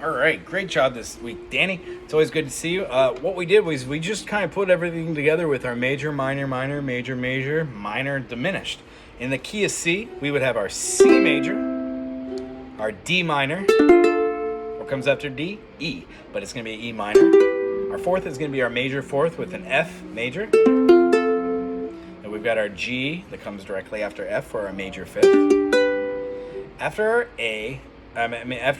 All right, great job this week, Danny. It's always good to see you. What we did was we just kind of put everything together with our major, minor, minor, major, major, minor, diminished. In the key of C, we would have our C major, our D minor. What comes after D? E, but it's going to be E minor. Our fourth is going to be our major fourth with an F major. And we've got our G that comes directly after F for our major fifth. After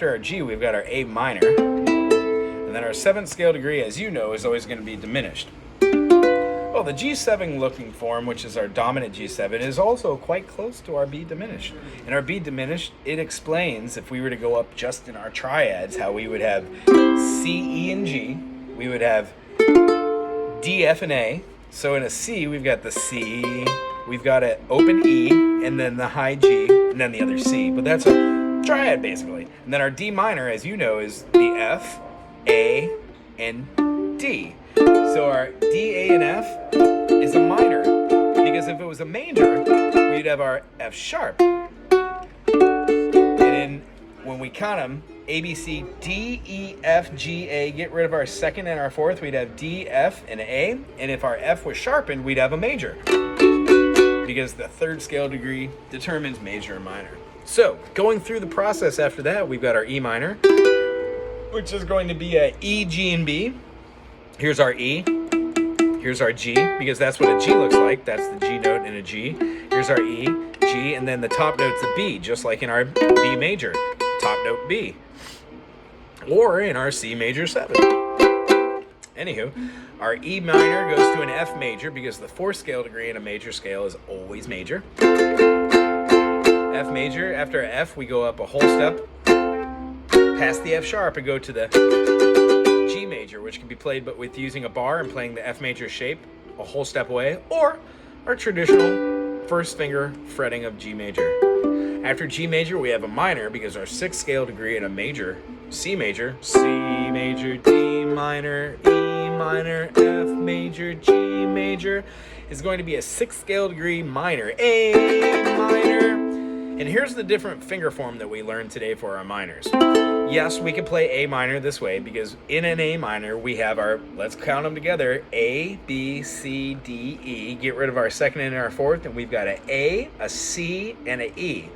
our G, we've got our A minor. And then our seventh scale degree, as you know, is always going to be diminished. Well, the G7 looking form, which is our dominant G7, is also quite close to our B diminished. In our B diminished, it explains, if we were to go up just in our triads, how we would have C, E, and G. We would have D, F, and A. So in a C, we've got the C, we've got an open E, and then the high G, and then the other C. But that's a triad, basically. And then our D minor, as you know, is the F, A, and D. So our D, A, and F is a minor, because if it was a major, we'd have our F sharp. And then when we count them, A, B, C, D, E, F, G, A, get rid of our second and our fourth, we'd have D, F, and A. And if our F was sharpened, we'd have a major, because the third scale degree determines major and minor. So, going through the process after that, we've got our E minor, which is going to be a E, G, and B. Here's our E. Here's our G, because that's what a G looks like. That's the G note in a G. Here's our E, G, and then the top note's a B, just like in our B major. Top note B. Or in our C major 7. Anywho, our E minor goes to an F major, because the fourth scale degree in a major scale is always major. F major, after F, we go up a whole step past the F sharp and go to the G major, which can be played but with using a bar and playing the F major shape a whole step away, or our traditional first finger fretting of G major. After G major, we have a minor, because our sixth scale degree in a major, C major, D minor, E minor, F major, G major, is going to be a sixth scale degree minor, A minor. And here's the different finger form that we learned today for our minors. Yes, we can play A minor this way, because in an A minor, we have our, let's count them together, A, B, C, D, E. Get rid of our second and our fourth, and we've got an A, a C, and an E.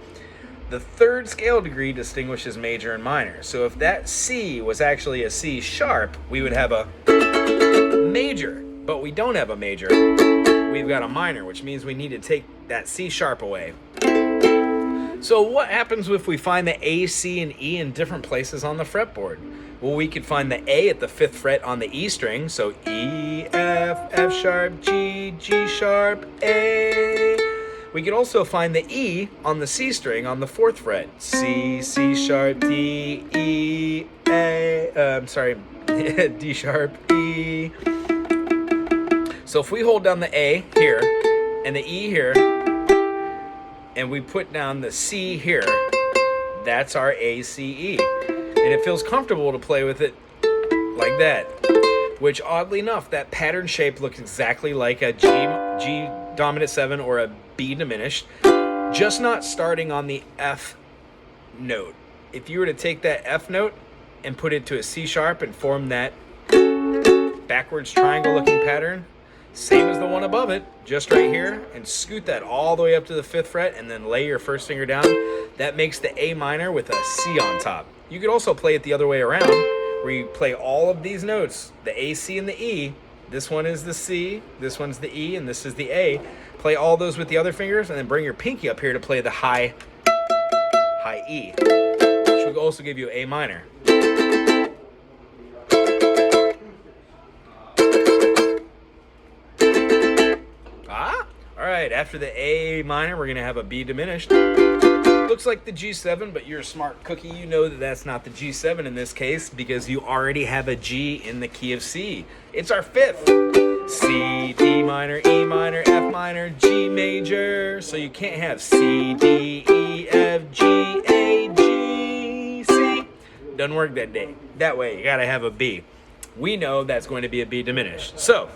The third scale degree distinguishes major and minor. So if that C was actually a C sharp, we would have a major, but we don't have a major. We've got a minor, which means we need to take that C sharp away. So what happens if we find the A, C, and E in different places on the fretboard? Well, we could find the A at the 5th fret on the E string, so E, F, F sharp, G, G sharp, A. We could also find the E on the C string on the 4th fret, C, C sharp, D, E, A, D sharp, E. So if we hold down the A here and the E here, and we put down the C here, that's our A, C, E. And it feels comfortable to play with it like that. Which, oddly enough, that pattern shape looks exactly like a G dominant 7 or a B diminished, just not starting on the F note. If you were to take that F note and put it to a C sharp and form that backwards triangle looking pattern, same as the one above it, just right here, and scoot that all the way up to the 5th fret and then lay your first finger down. That makes the A minor with a C on top. You could also play it the other way around, where you play all of these notes, the A, C, and the E. This one is the C, this one's the E, and this is the A. Play all those with the other fingers, and then bring your pinky up here to play the high E, which will also give you A minor. Alright, after the A minor, we're going to have a B diminished. Looks like the G7, but you're a smart cookie. You know that that's not the G7 in this case, because you already have a G in the key of C. It's our 5th. C, D minor, E minor, F minor, G major. So you can't have C, D, E, F, G, A, G, C. Doesn't work that way. You got to have a B. We know that's going to be a B diminished. So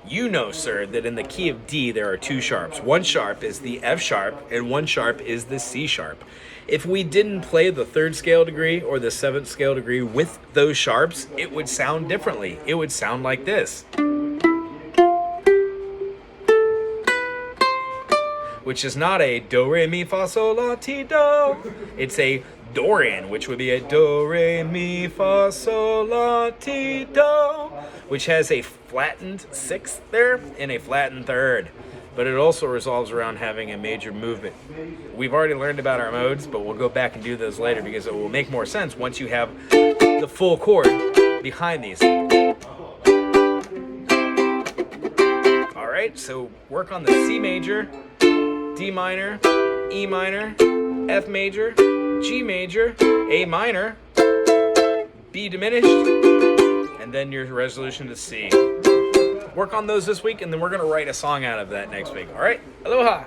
You know, sir, that in the key of D there are two sharps. One sharp is the F sharp, and one sharp is the C sharp. If we didn't play the 3rd scale degree or the 7th scale degree with those sharps, it would sound differently. It would sound like this, which is not a do, re, mi, fa, sol, la, ti, do. It's a Dorian, which would be a do, re, mi, fa, sol, la, ti, do, which has a flattened 6th there and a flattened 3rd. But it also resolves around having a major movement. We've already learned about our modes, but we'll go back and do those later because it will make more sense once you have the full chord behind these. All right, so work on the C major, D minor, E minor, F major, G major, A minor, B diminished, and then your resolution to C. Work on those this week, and then we're going to write a song out of that next week. All right? Aloha!